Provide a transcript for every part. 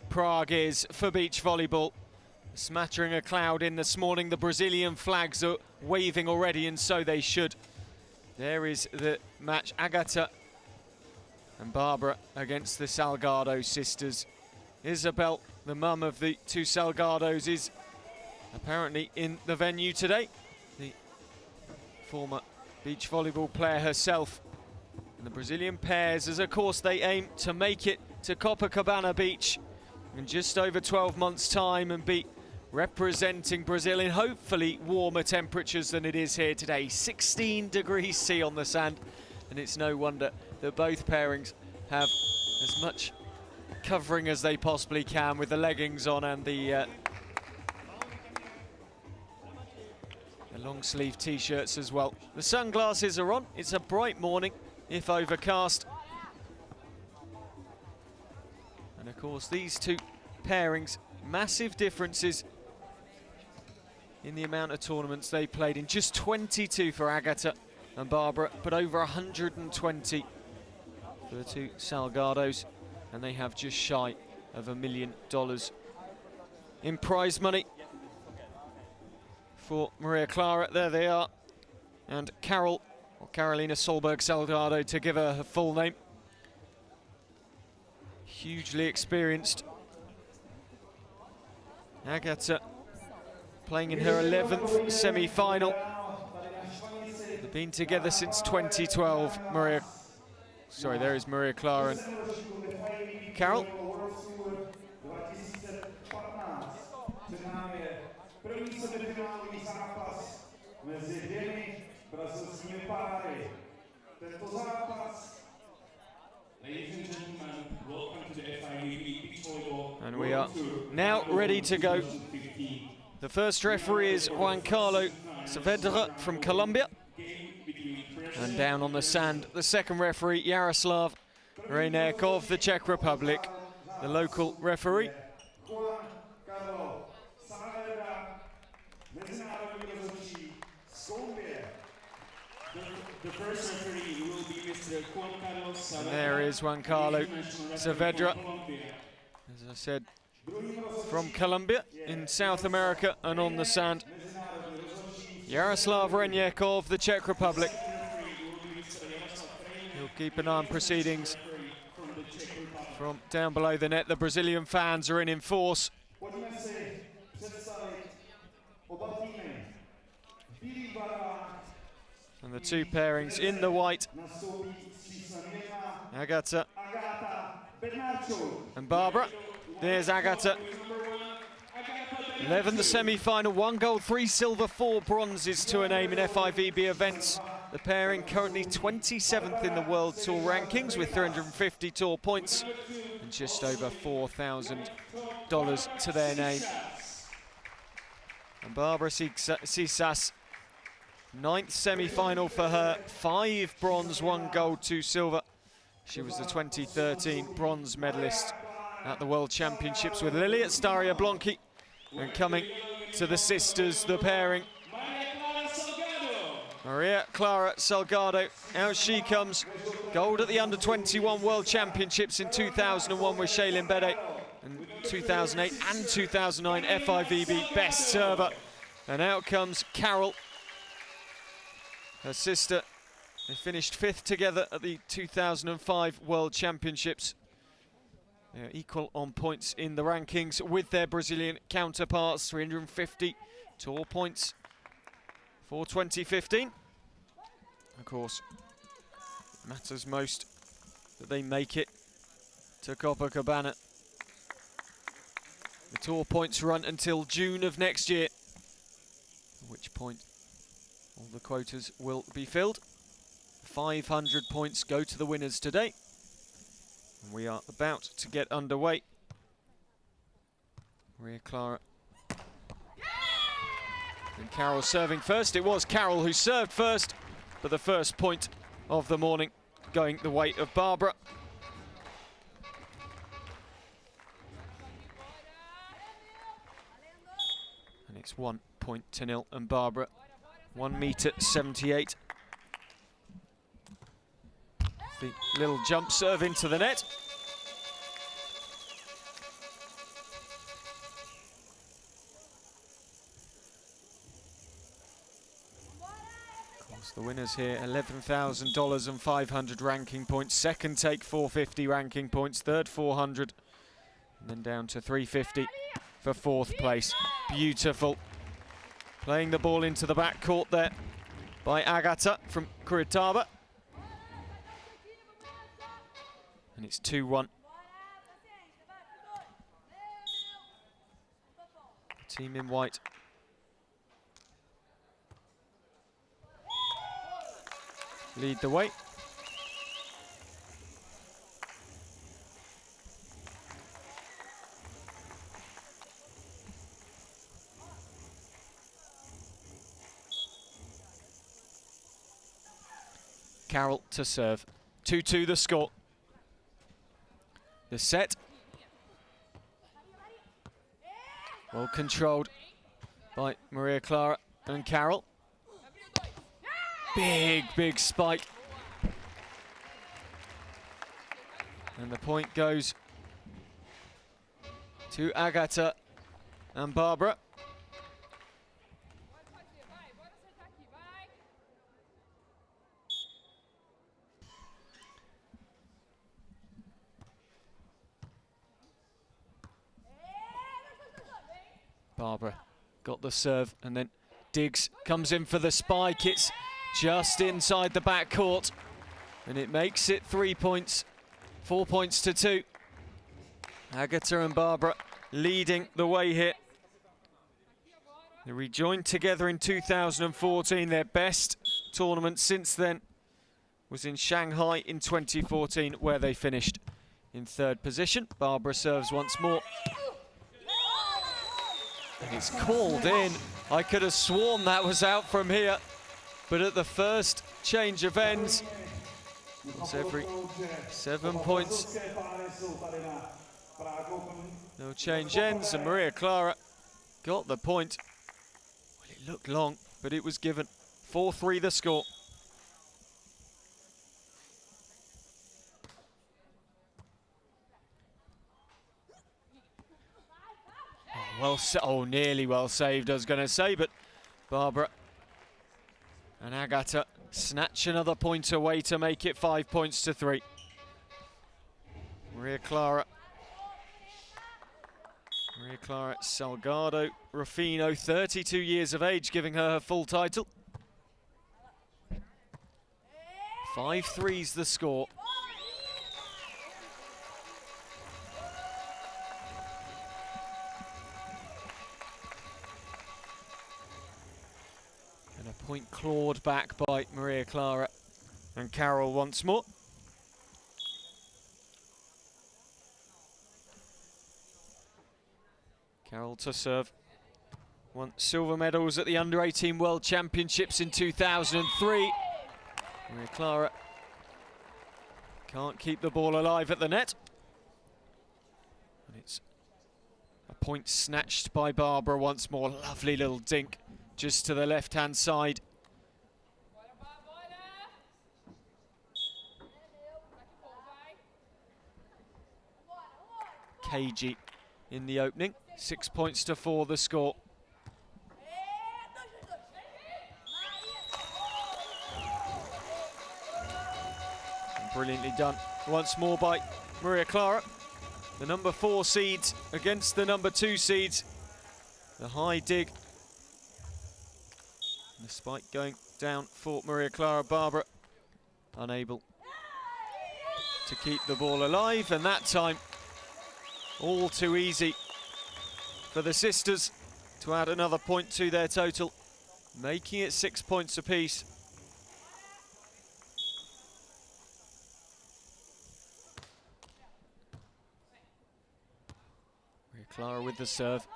Prague is for beach volleyball. Smattering a cloud in this morning. The Brazilian flags are waving already, and so they should. There is the match. Agata and Barbara against the Salgado sisters. Isabel, the mum of the two Salgados, is apparently in the venue today. The former beach volleyball player herself. And the Brazilian pairs, as of course they aim to make it to Copacabana Beach in just over 12 months' time and be representing Brazil in hopefully warmer temperatures than it is here today. 16 degrees C on the sand, and it's no wonder that both pairings have as much covering as they possibly can with the leggings on and the long sleeve t-shirts as well. The sunglasses are on. It's a bright morning, if overcast. And of course these two pairings, massive differences in the amount of tournaments they played in. Just 22 for Agata and Barbara, but over 120 for the two Salgados. And they have just shy of $1 million in prize money for Maria Clara. There they are. And Carol, or Carolina Solberg Salgado to give her full name. Hugely experienced. Agata playing in her 11th semi-final. They've been together since 2012. There is Maria Clara and Carol. Ladies and gentlemen, welcome to the FIVB Beach Volleyball. And we are now ready to go. The first referee is Juan Carlos Saavedra from Colombia. And down on the sand, the second referee, Yaroslav Rejnekov, the Czech Republic, the local referee. The first referee will be Mr. Juan Carlos Salgado. And there is Juan Carlos Saavedra, as I said, from Colombia in South America, and on the sand, Yaroslav Rejnekov, the Czech Republic. He'll keep an eye on proceedings from down below the net. The Brazilian fans are in force. And the two pairings in the white, Agata and Barbara. There's Agata. 11th the semi-final, 1 gold, 3 silver, 4 bronzes to a name in FIVB events. The pairing currently 27th in the World Tour rankings with 350 tour points and just over $4,000 to their name. And Barbara Seixas, 9th semi-final for her, 5 bronze, 1 gold, 2 silver. She was the 2013 bronze medalist at the World Championships with Lily at Staria Blonki. And coming to the sisters, the pairing, Maria Clara Salgado, out she comes. Gold at the Under-21 World Championships in 2001 with Shailene Bede, and 2008 and 2009 FIVB best server. And out comes Carol, her sister. They finished 5th together at the 2005 World Championships. They're equal on points in the rankings with their Brazilian counterparts. 350 tour points for 2015. Of course, it matters most that they make it to Copacabana. The tour points run until June of next year, at which point all the quotas will be filled. 500 points go to the winners today. And we are about to get underway. Maria Clara and Carol serving first. It was Carol who served first, but the first point of the morning going the way of Barbara. And it's 1-0, and Barbara 1m78. The little jump serve into the net. So the winners here, $11,000 and 500 ranking points. Second take, 450 ranking points. Third, 400. And then down to 350 for fourth place. Beautiful. Playing the ball into the back court there by Agata from Kuritaba. And it's 2-1. Team in white. Lead the way. Carroll to serve. 2-2 the score. The set. Well controlled by Maria Clara and Carroll. Big, big spike. And the point goes to Agata and Barbara. Barbara got the serve, and then Diggs comes in for the spike. It's just inside the backcourt, and it makes it 3 points, 4 points to 2. Agata and Barbara leading the way here. They rejoined together in 2014. Their best tournament since then was in Shanghai in 2014, where they finished in third position. Barbara serves once more. And it's called in. I could have sworn that was out from here, but at the first change of ends, it's every 7 points. No change ends, and Maria Clara got the point. Well, it looked long, but it was given. 4-3 the score. Nearly well saved, I was going to say, but Barbara and Agata snatch another point away to make it 5 points to 3. Maria Clara Salgado Rufino, 32 years of age, giving her full title. 5-3's the score. Point clawed back by Maria Clara and Carroll once more. Carroll to serve. Won silver medals at the Under-18 World Championships in 2003. Maria Clara can't keep the ball alive at the net. And it's a point snatched by Barbara once more. Lovely little dink just to the left-hand side. KG in the opening. 6 points to 4 the score. And brilliantly done once more by Maria Clara. The number 4 seeds against the number 2 seeds. The high dig. The spike going down for Maria Clara. Barbara unable to keep the ball alive, and that time all too easy for the sisters to add another point to their total, making it 6 points apiece. Maria Clara with the serve.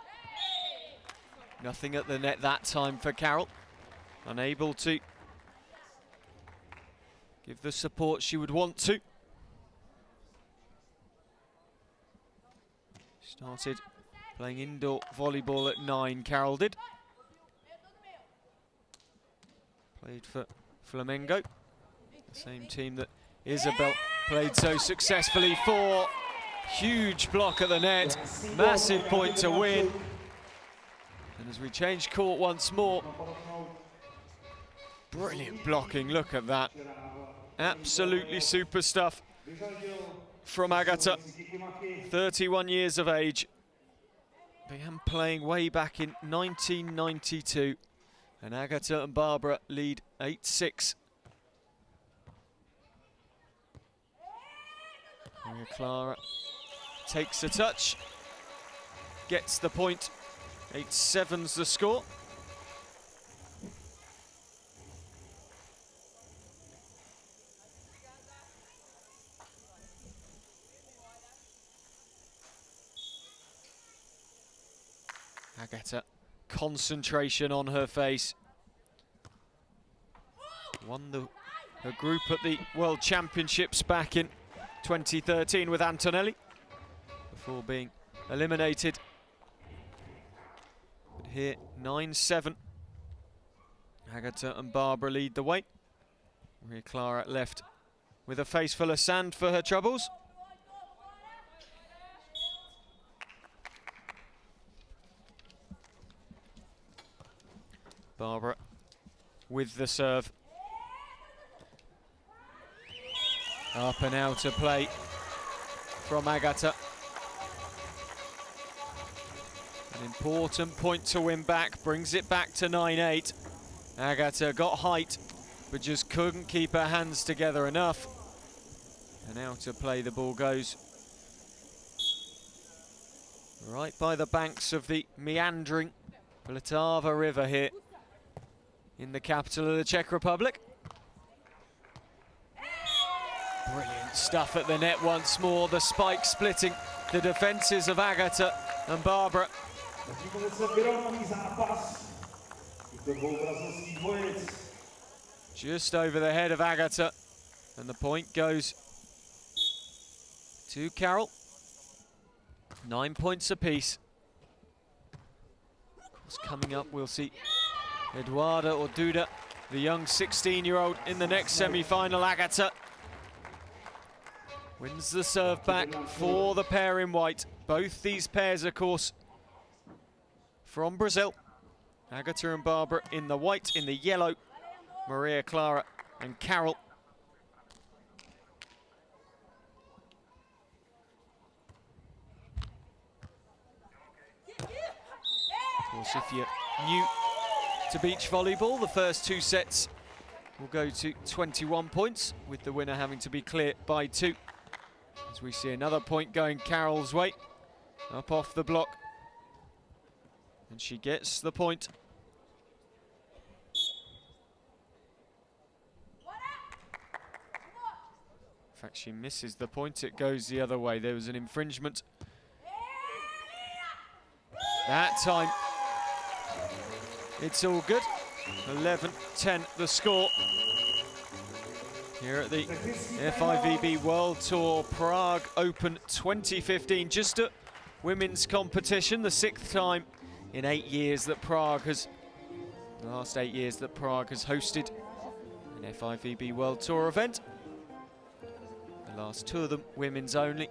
Nothing at the net that time for Carroll. Unable to give the support she would want to. Started playing indoor volleyball at 9, Carroll did. Played for Flamengo, the same team that Isabel played so successfully for. Huge block at the net, massive point to win. And as we change court once more, Brilliant blocking, look at that. Absolutely super stuff from Agata. 31 years of age. Began playing way back in 1992. And Agata and Barbara lead 8-6. Maria Clara takes a touch, gets the point. 8-7's the score. Agata, concentration on her face. Won her group at the World Championships back in 2013 with Antonelli before being eliminated. But here, 9-7. Agata and Barbara lead the way. Maria Clara left with a face full of sand for her troubles. Barbara with the serve. Up and out to play from Agata. An important point to win back, brings it back to 9-8. Agata got height, but just couldn't keep her hands together enough. And out to play the ball goes. Right by the banks of the meandering Vltava River here in the capital of the Czech Republic. Brilliant stuff at the net once more. The spike splitting the defences of Agata and Barbara. Just over the head of Agata, and the point goes to Carol. 9 points apiece. Of course, coming up we'll see Eduarda or Duda, the young 16-year-old, in the next semi-final. Agata wins the serve back for the pair in white. Both these pairs, of course, from Brazil. Agata and Barbara in the white, in the yellow, Maria Clara and Carol. Of course, if you're new to beach volleyball, the first two sets will go to 21 points, with the winner having to be clear by 2. As we see another point going Carol's way, up off the block. And she gets the point. In fact, she misses the point, it goes the other way. There was an infringement that time. It's all good. 11-10 the score here at the FIVB World Tour Prague Open 2015. Just a women's competition, the 6th time in 8 years that Prague has, the last 8 years that Prague has hosted an FIVB World Tour event. The last 2 of them women's only.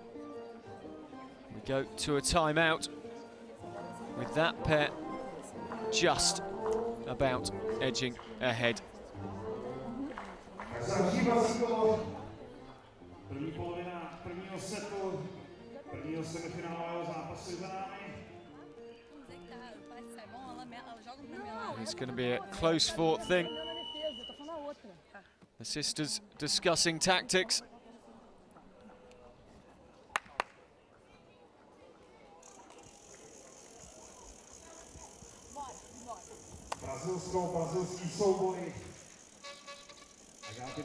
We go to a timeout with that pair just about edging ahead. První polovina prvního setu, prvního semifinálového zápasu za námi. It's going to be a close-fought thing. The sisters discussing tactics. Brazilský souboj.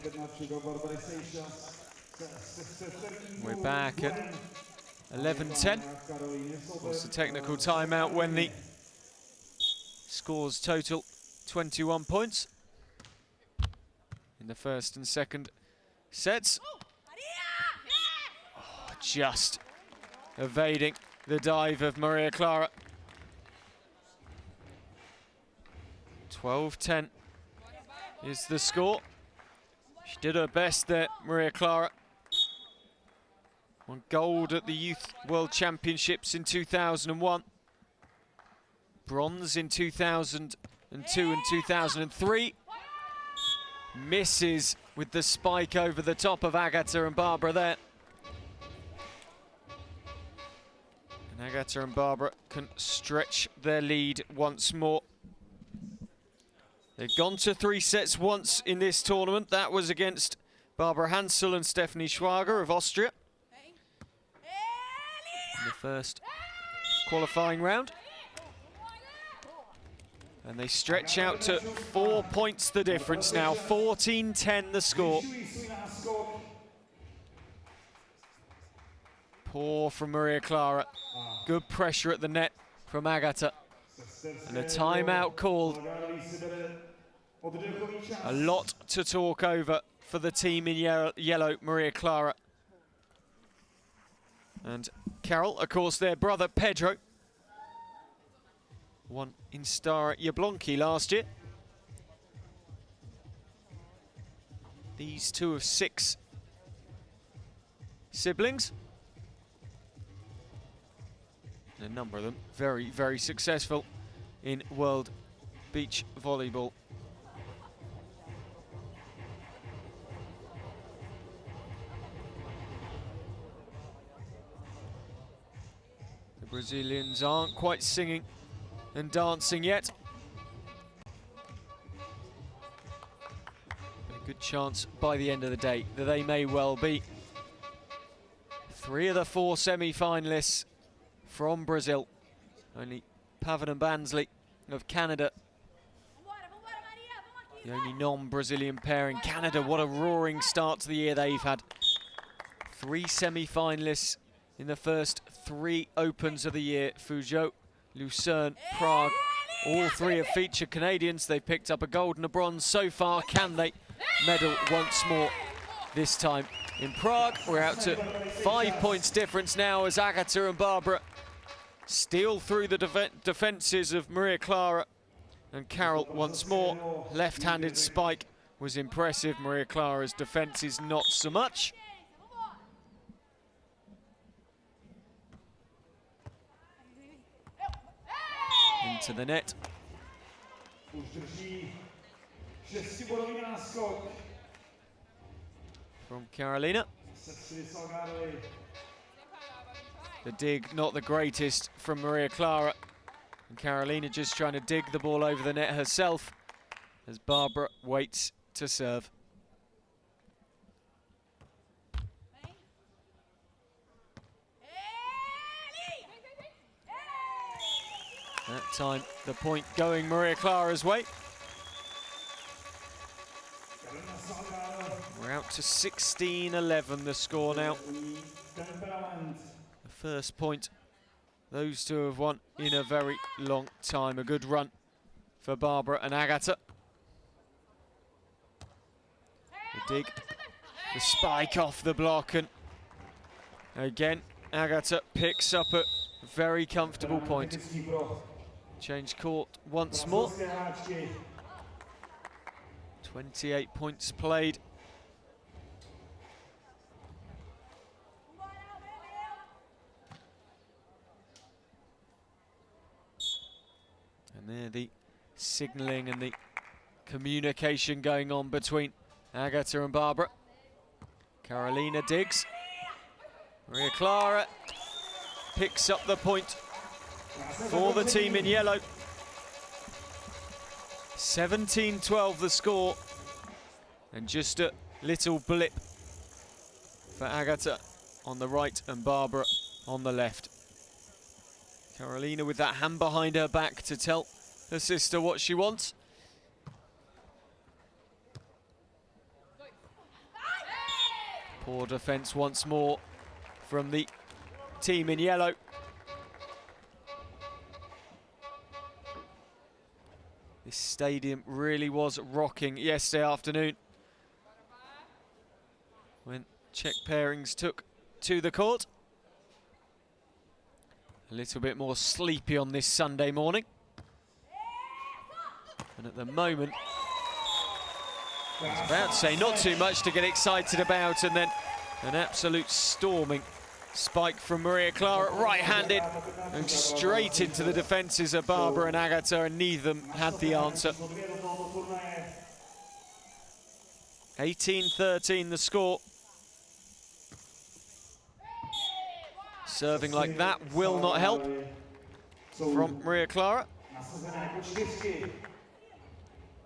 Bednarczuk a Barbary Seixas. We're back at 11-10. It's a technical timeout when the scores total 21 points in the first and second sets. Oh, just evading the dive of Maria Clara. 12-10 is the score. She did her best there, Maria Clara. Won gold at the Youth World Championships in 2001. Bronze in 2002 and 2003. misses with the spike over the top of Agata and Barbara there. And Agata and Barbara can stretch their lead once more. They've gone to 3 sets once in this tournament. That was against Barbara Hansel and Stephanie Schwager of Austria in the first qualifying round. And they stretch out to 4 points the difference now. 14-10 the score. Poor from Maria Clara. Good pressure at the net from Agata. And a timeout called. A lot to talk over for the team in yellow, Maria Clara. And Carol, of course, their brother Pedro won in Stara Jablonki last year. These two of 6 siblings. And a number of them very, very successful in World Beach Volleyball. The Brazilians aren't quite singing and dancing yet. A good chance by the end of the day that they may well be. 3 of the 4 semi-finalists from Brazil. Only Pavan and Bansley of Canada, the only non-Brazilian pair in Canada. What a roaring start to the year they've had. 3 semi-finalists in the first 3 Opens of the year. Fuzhou, Lucerne, Prague. All 3 have featured Canadians. They've picked up a gold and a bronze so far. Can they medal once more this time in Prague? We're out to 5 points difference now as Agata and Barbara steal through the defences of Maria Clara and Carol once more. Left-handed spike was impressive. Maria Clara's defence is not so much. Into the net. From Carolina. The dig not the greatest from Maria Clara. And Carolina just trying to dig the ball over the net herself as Barbara waits to serve. That time the point going Maria Clara's way. We're out to 16-11 the score now. The first point those two have won in a very long time. A good run for Barbara and Agata. The dig, the spike off the block, and again Agata picks up a very comfortable point. Change court once more. 28 points played. And there the signalling and the communication going on between Agata and Barbara. Carolina digs. Maria Clara picks up the point for the team in yellow. 17-12 the score. And just a little blip for Agata on the right and Barbara on the left. Carolina with that hand behind her back to tell her sister what she wants. Poor defence once more from the team in yellow. This stadium really was rocking yesterday afternoon when Czech pairings took to the court. A little bit more sleepy on this Sunday morning. And at the moment, I was about to say not too much to get excited about, and then an absolute storming spike from Maria Clara, right-handed, and straight into the defences of Barbara and Agata, and neither of them had the answer. 18-13 the score. Serving like that will not help from Maria Clara.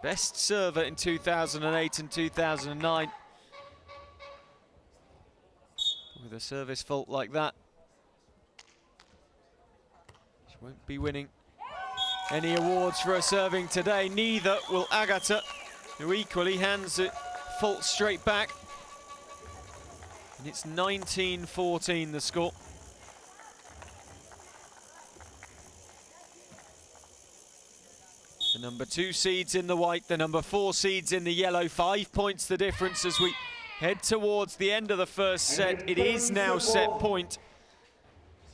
Best server in 2008 and 2009. With a service fault like that, she won't be winning any awards for her serving today. Neither will Agata, who equally hands it fault straight back. And it's 19-14 the score. The number 2 seeds in the white, the number 4 seeds in the yellow. 5 points the difference as we head towards the end of the first set. It is now set point.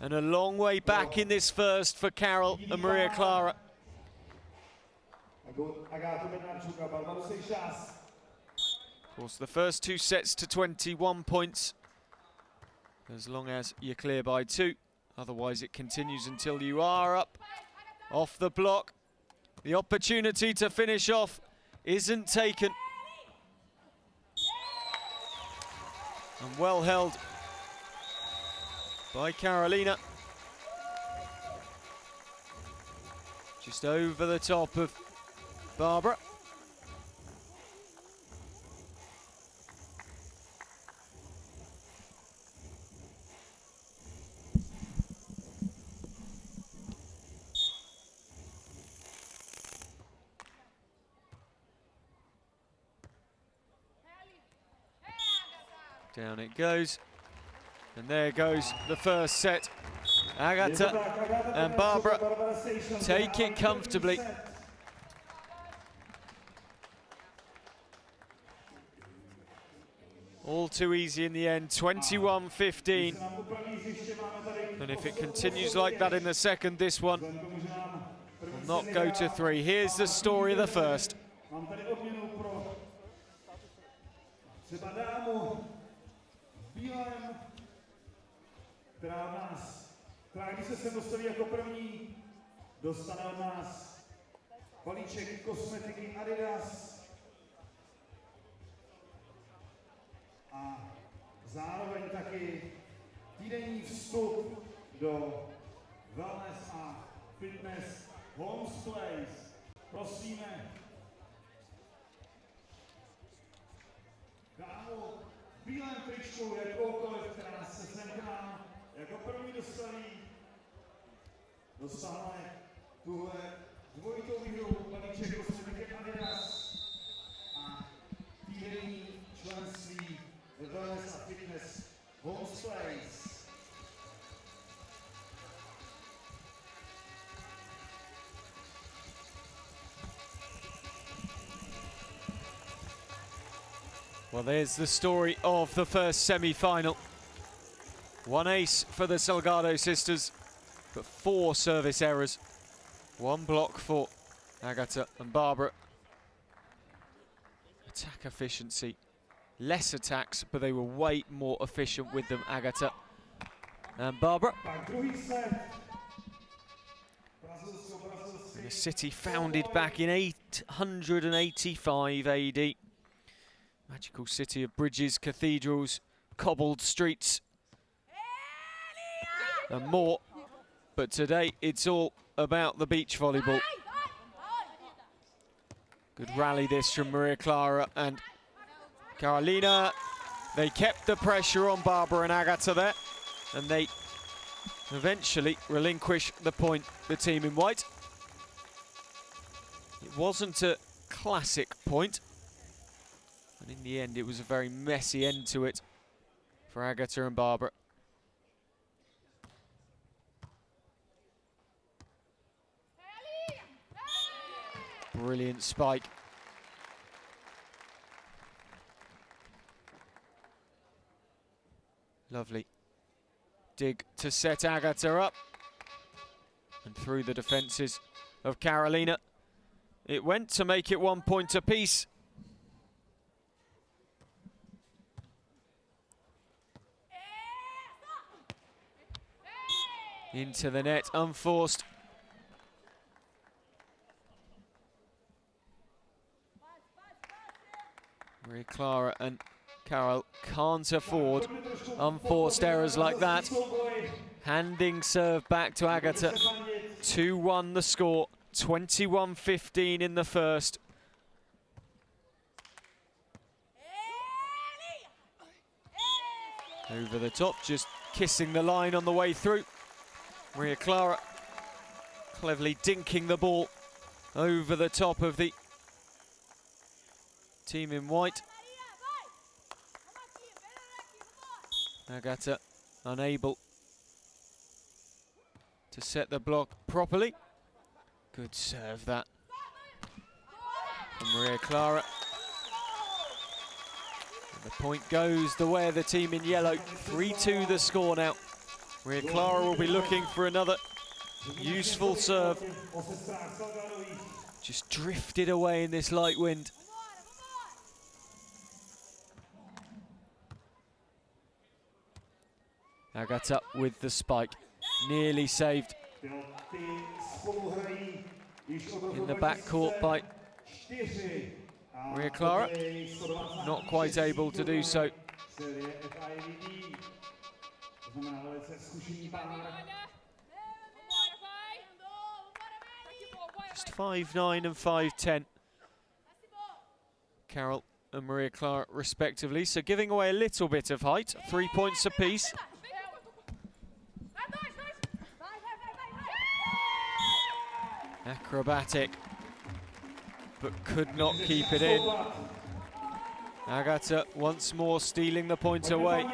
And a long way back in this first for Carol and Maria Clara. Of course, the first 2 sets to 21 points, as long as you're clear by 2. Otherwise, it continues until you are up off the block. The opportunity to finish off isn't taken. And well held by Carolina. Just over the top of Barbara. Down it goes, and there goes the first set. Agata and Barbara take it comfortably. All too easy in the end, 21-15. And if it continues like that in the second, this one will not go to 3. Here's the story of the first. Která když se sem dostaví jako první, dostane od nás balíček kosmetiky Adidas a zároveň taky týdenní vstup do Wellness a Fitness Homes Place. Prosíme dámu v bílém tričku, jakoukoliv, která se sem k nám jako první dostaví, dostáváme tuhle dvojitou výhru balíček kosmetiky Adidas a týdenní členství ve Wellness a Fitness Homes Place. Well, there's the story of the first semi-final. 1 ace for the Salgado sisters, but 4 service errors. 1 block for Agata and Barbara. Attack efficiency. Less attacks, but they were way more efficient with them, Agata and Barbara. And a city founded back in 885 AD. Magical city of bridges, cathedrals, cobbled streets, and more. But today, it's all about the beach volleyball. Good rally this from Maria Clara and Carolina. They kept the pressure on Barbara and Agata there, and they eventually relinquish the point, the team in white. It wasn't a classic point. And in the end, it was a very messy end to it for Agata and Barbara. Brilliant spike. Lovely dig to set Agata up. And through the defences of Carolina, it went to make it 1 point apiece. Into the net, unforced. Maria Clara and Carol can't afford unforced errors like that. Handing serve back to Agata. 2-1 the score, 21-15 in the first. Over the top, just kissing the line on the way through. Maria Clara cleverly dinking the ball over the top of the team in white. Agata unable to set the block properly. Good serve that from Maria Clara. And the point goes the way of the team in yellow. 3-2 the score now. Maria Clara will be looking for another useful serve. Just drifted away in this light wind. Agata with the spike, nearly saved in the backcourt by Maria Clara, not quite able to do so. Just 5-9 and 5-10. Carol and Maria Clara respectively, so giving away a little bit of height, 3 points apiece. Acrobatic, but could not keep it in. Agata once more stealing the point away,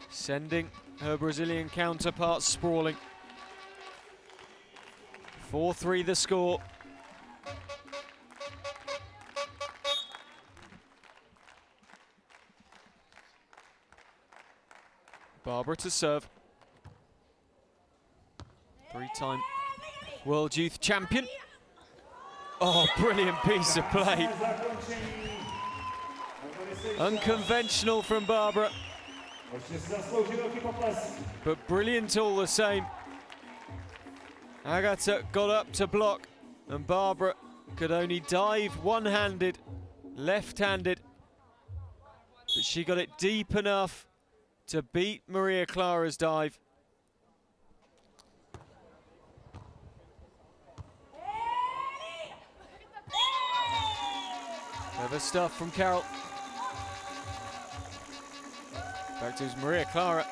sending her Brazilian counterpart sprawling. 4-3 the score. Barbara to serve. 3-time World Youth Champion. Oh, brilliant piece of play. Unconventional from Barbara, but brilliant all the same. Agata got up to block, and Barbara could only dive one-handed, left-handed, but she got it deep enough to beat Maria Clara's dive. Clever stuff from Carol. Back to Maria Clara.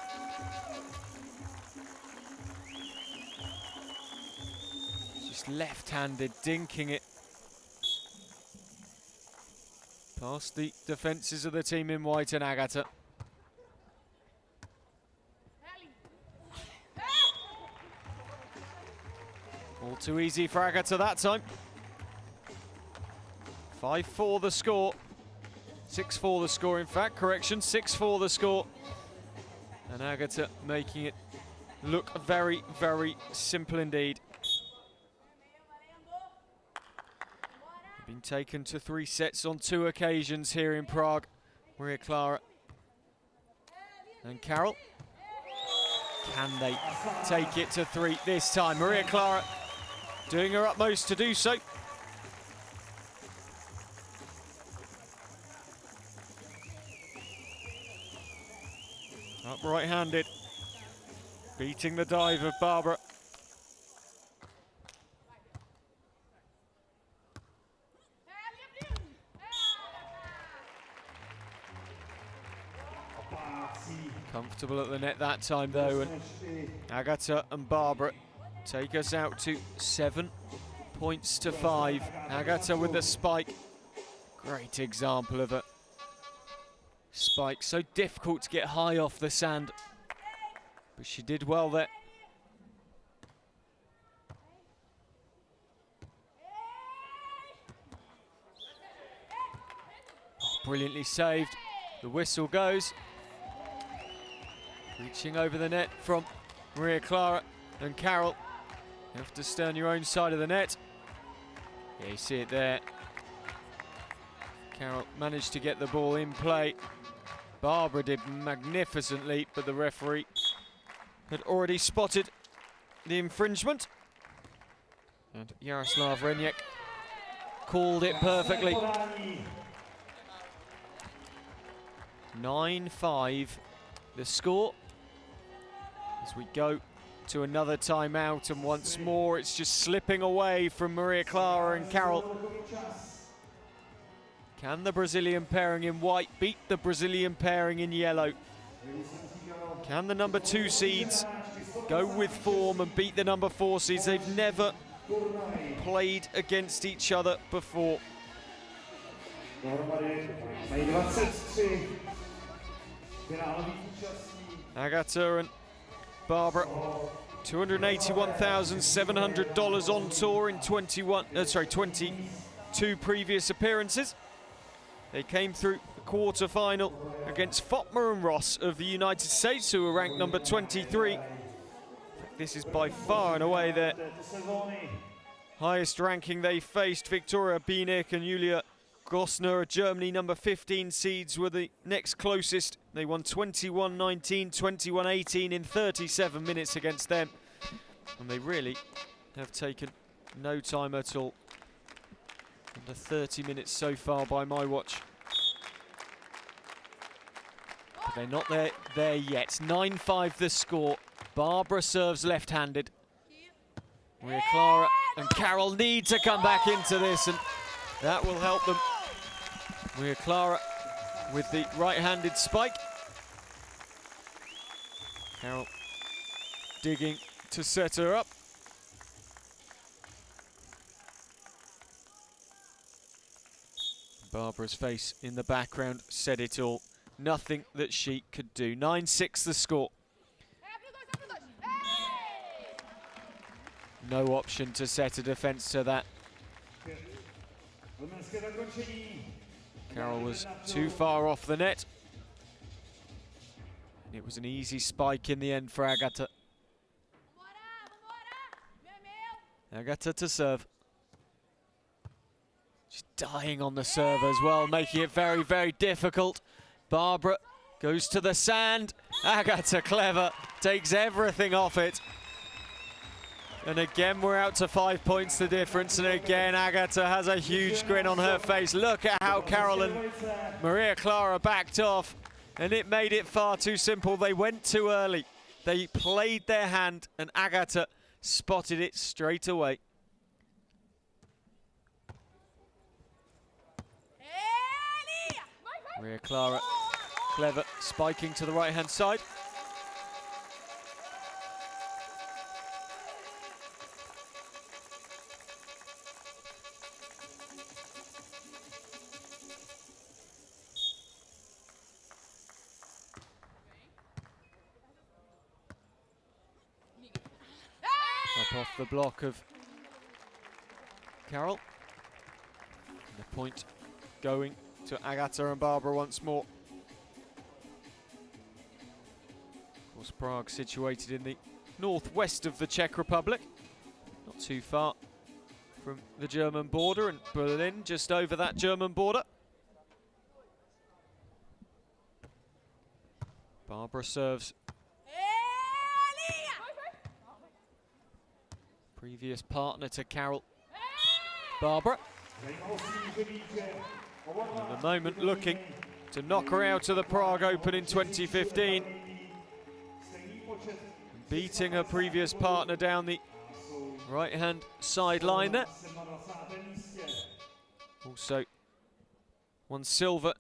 Just left-handed, dinking it past the defences of the team in white and Agata. All too easy for Agata that time. 5-4 the score. 6-4 the score, in fact, correction, 6-4 the score. And Agata making it look very, very simple indeed. Been taken to 3 sets on 2 occasions here in Prague. Maria Clara and Carol. Can they take it to 3 this time? Maria Clara doing her utmost to do so. Up right-handed, beating the dive of Barbara. Comfortable at the net that time though, and Agata and Barbara take us out to 7 points to 5. Agata with the spike. Great example of a spike, so difficult to get high off the sand, but she did well there. Oh, brilliantly saved. The whistle goes. Reaching over the net from Maria Clara and Carol. You have to stay on your own side of the net. Yeah, you see it there. Carol managed to get the ball in play. Barbara did magnificently, but the referee had already spotted the infringement. And Jaroslav Reniek called it perfectly. 9-5 the score as we go to another timeout, and once more it's just slipping away from Maria Clara and Carol. Can the Brazilian pairing in white beat the Brazilian pairing in yellow? Can the number 2 seeds go with form and beat the number 4 seeds? They've never played against each other before. Agata and Barbara, $281,700 on tour in 22 previous appearances. They came through the quarter-final against Fotma and Ross of the United States, who were ranked number 23. This is by far and away their highest ranking they faced. Victoria Bienek and Julia Grossner of Germany, number 15 seeds, were the next closest. They won 21-19, 21-18 in 37 minutes against them. And they really have taken no time at all. Under 30 minutes so far by my watch. But they're not there yet. 9-5 the score. Barbara serves left-handed. Maria Clara and Carol need to come back into this, and that will help them. Maria Clara with the right-handed spike. Carol digging to set her up. Barbara's face in the background said it all. Nothing that she could do. 9-6 the score. No option to set a defence to that. Carol was too far off the net. It was an easy spike in the end for Agata. Agata to serve. She's dying on the serve as well, making it very, very difficult. Barbara goes to the sand. Agata clever, takes everything off it. And again, we're out to 5 points the difference. And again, Agata has a huge grin on her face. Look at how Carol and Maria Clara backed off. And it made it far too simple. They went too early. They played their hand, and Agata spotted it straight away. Maria Clara, clever, spiking to the right-hand side. Up off the block of Carol. And the point going to Agata and Barbara once more. Of course, Prague situated in the northwest of the Czech Republic, not too far from the German border, and Berlin just over that German border. Barbara serves. Previous partner to Carol, Barbara. At the moment looking to knock her out of the Prague Open in 2015. Beating her previous partner down the right-hand sideline there. Also won silver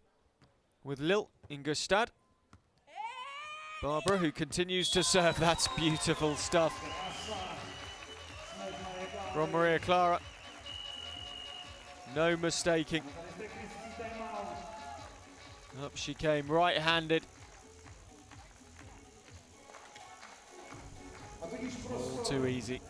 with Lille in Gstaad. Barbara, who continues to serve. That's beautiful stuff from Maria Clara. No mistaking. Up she came, right-handed. All too easy.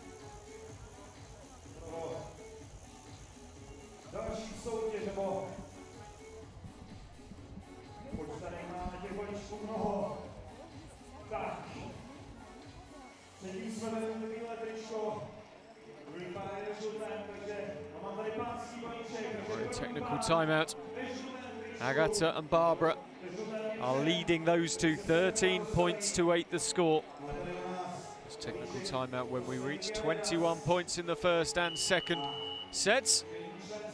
Technical timeout. Agata and Barbara are leading those two, 13 points to 8 the score. It's technical timeout when we reach 21 points in the first and second sets.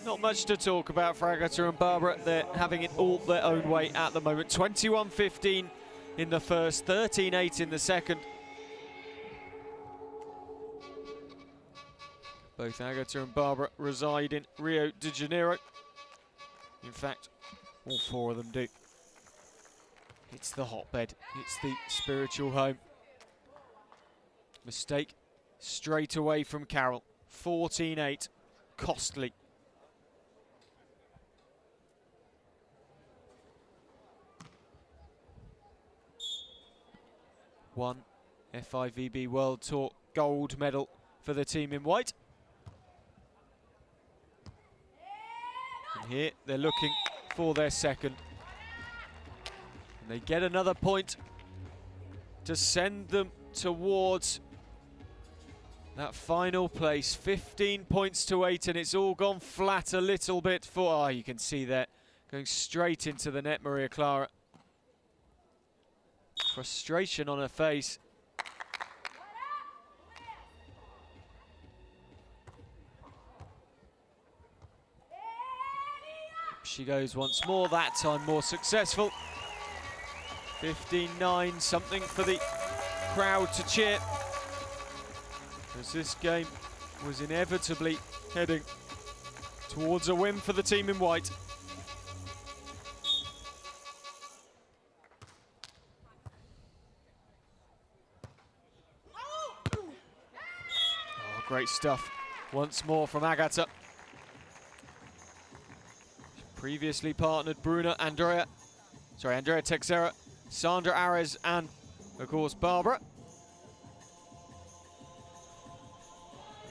Not much to talk about for Agata and Barbara. They're having it all their own way at the moment. 21-15 in the first, 13-8 in the second. Both Agata and Barbara reside in Rio de Janeiro. In fact, all four of them do. It's the hotbed. It's the spiritual home. Mistake straight away from Carroll. 14-8. Costly. One FIVB World Tour gold medal for the team in white. And here they're looking for their second. And they get another point to send them towards that final place. 15 points to 8, and it's all gone flat a little bit for, you can see that, going straight into the net, Maria Clara. Frustration on her face. She goes once more, that time more successful. 15-9, something for the crowd to cheer, as this game was inevitably heading towards a win for the team in white. Oh, great stuff once more from Agata. Previously partnered Andrea Teixeira, Sandra Ares, and of course Barbara.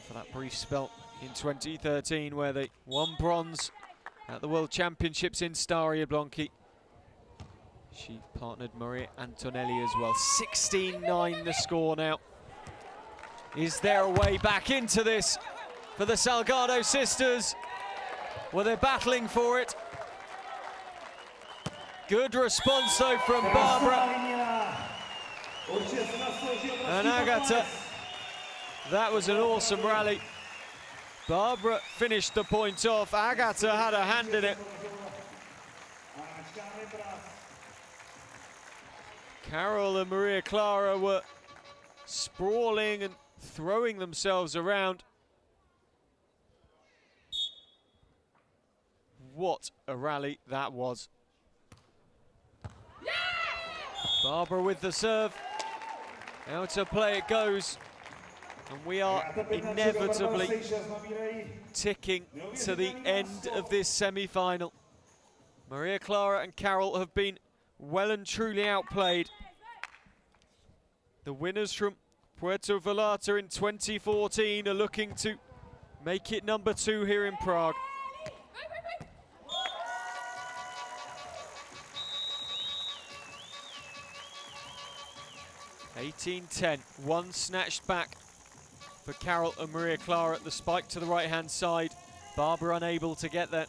For that brief spell in 2013 where they won bronze at the World Championships in Staria Blanchi. She partnered Maria Antonelli as well. 16-9 the score now. Is there a way back into this for the Salgado sisters? Well, they're battling for it. Good response though from Barbara and Agata. That was an awesome rally. Barbara finished the point off. Agata had a hand in it. Carol and Maria Clara were sprawling and throwing themselves around. What a rally that was. Barbara with the serve. Out to play it goes. And we are inevitably ticking to the end of this semi-final. Maria Clara and Carol have been well and truly outplayed. The winners from Puerto Vallarta in 2014 are looking to make it number 2 here in Prague. 18-10, one snatched back for Carol and Maria Clara at the spike to the right-hand side. Barbara unable to get that.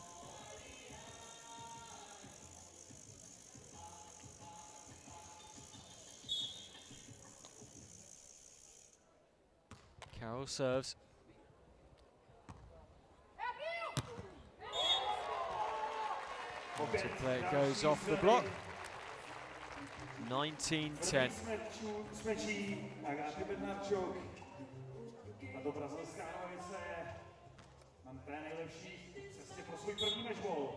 Carol serves. To play it goes off the block. 19-10. Bednarczuk. A do brazilská hlavice na té nejlepší cestě pro svůj první matchball.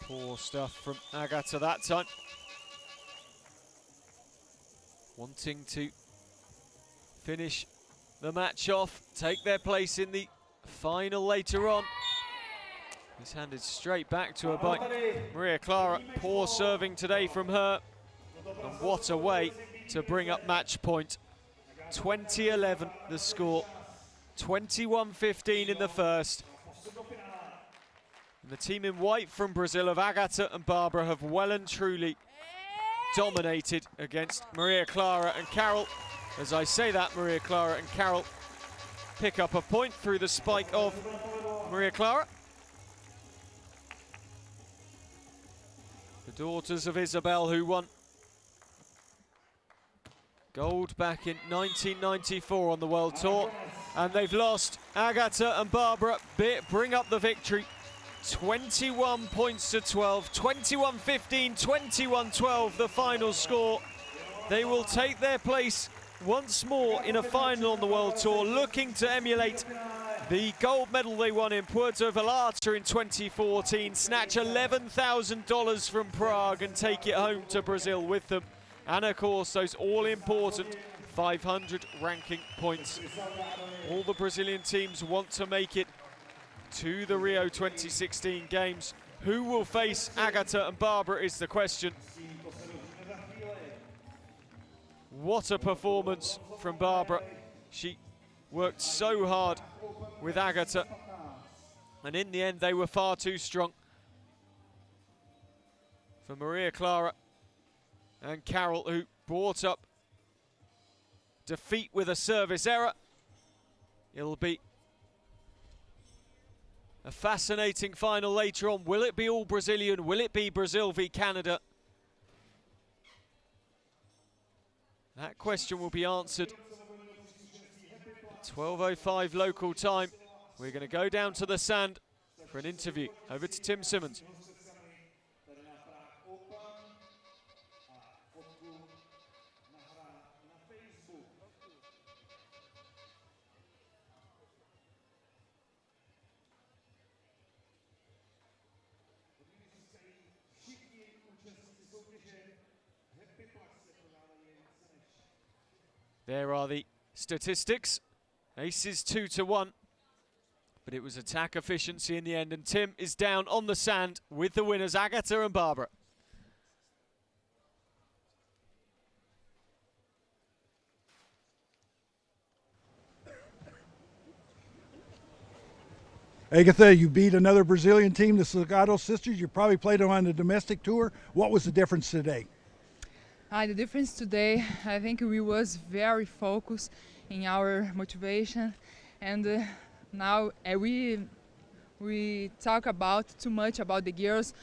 Poor stuff from Agata that time. Wanting to finish the match off, take their place in the final later on. He's handed straight back to her by Maria Clara. Poor serving today from her. And what a way to bring up match point. 20-11 the score. 21-15 in the first. And the team in white from Brazil of Agata and Barbara have well and truly dominated against Maria Clara and Carol. As I say that, Maria Clara and Carol pick up a point through the spike of Maria Clara. The daughters of Isabel, who won Gold back in 1994 on the World Tour. And they've lost. Agata and Barbara bring up the victory. 21 points to 12, 21-15, 21-12 the final score. They will take their place once more in a final on the World Tour, looking to emulate the gold medal they won in Puerto Vallarta in 2014, snatch $11,000 from Prague and take it home to Brazil with them. And of course, those all-important 500 ranking points. All the Brazilian teams want to make it to the Rio 2016 Games. Who will face Agata and Barbara is the question. What a performance from Barbara. She worked so hard with Agata, and in the end they were far too strong for Maria Clara and Carol, who brought up defeat with a service error. It'll be a fascinating final later on. Will it be all Brazilian? Will it be Brazil v Canada? That question will be answered at 12:05 local time. We're going to go down to the sand for an interview. Over to Tim Simmons. There are the statistics. Aces 2-1, but it was attack efficiency in the end, and Tim is down on the sand with the winners, Agata and Barbara. Agatha, you beat another Brazilian team, the Salgado sisters. You probably played them on the domestic tour. What was the difference today? The difference today, I think we was very focused in our motivation, and now we talk about too much about the girls.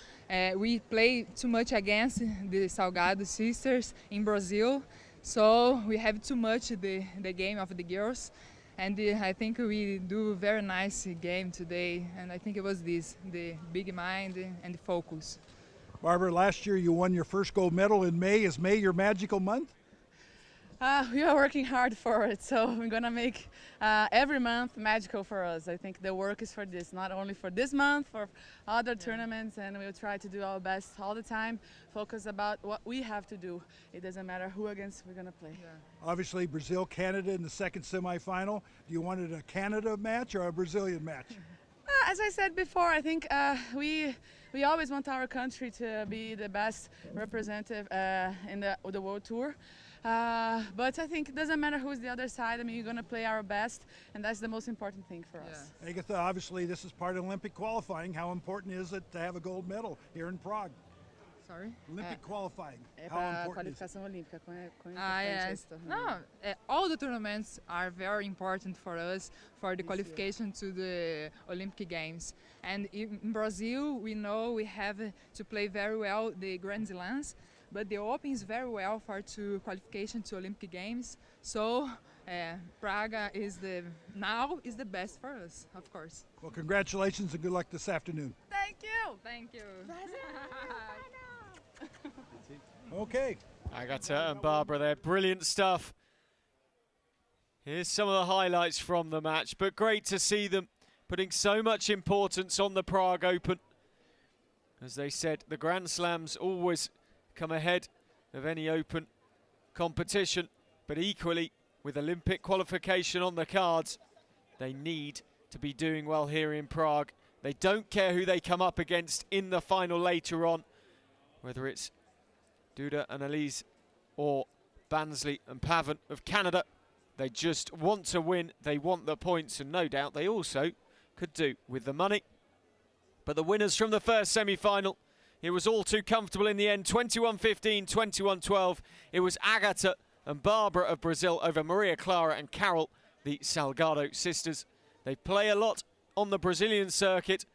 We play too much against the Salgado sisters in Brazil, so we have too much the game of the girls, and I think we do a very nice game today, and I think it was this, the big mind and the focus. Barbara, last year you won your first gold medal in May. Is May your magical month? We are working hard for it, so we're going to make every month magical for us. I think the work is for this, not only for this month, for other tournaments, and we'll try to do our best all the time, focus about what we have to do. It doesn't matter who against we're going to play. Yeah. Obviously, Brazil, Canada in the second semifinal. Do you want it a Canada match or a Brazilian match? As I said before, I think we always want our country to be the best representative in the World Tour. But I think it doesn't matter who's the other side. I mean, we're going to play our best, and that's the most important thing for us. Agatha, obviously this is part of Olympic qualifying. How important is it to have a gold medal here in Prague? Sorry? Olympic qualifying. How important is it? Yes. No, all the tournaments are very important for us for the qualification to the Olympic Games. And in Brazil, we know we have to play very well the Grand Slams, but the Open is very well for to qualification to Olympic Games. So Prague is now the best for us, of course. Well, congratulations and good luck this afternoon. Thank you. Thank you. Okay. Agata and Barbara there, brilliant stuff. Here's some of the highlights from the match, but great to see them putting so much importance on the Prague Open. As they said, the Grand Slams always come ahead of any Open competition, but equally with Olympic qualification on the cards, they need to be doing well here in Prague. They don't care who they come up against in the final later on, whether it's Duda and Elise or Bansley and Pavan of Canada. They just want to win, they want the points, and no doubt they also could do with the money. But the winners from the first semi-final, it was all too comfortable in the end, 21-15, 21-12. It was Agata and Barbara of Brazil over Maria Clara and Carol, the Salgado sisters. They play a lot on the Brazilian circuit.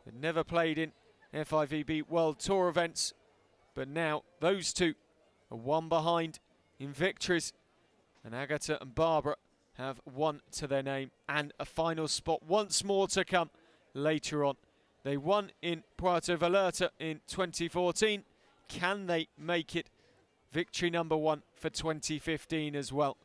They've never played in FIVB World Tour events, but now those two are one behind in victories, and Agata and Barbara have one to their name and a final spot once more to come later on. They won in Puerto Vallarta in 2014. Can they make it victory number 1 for 2015 as well?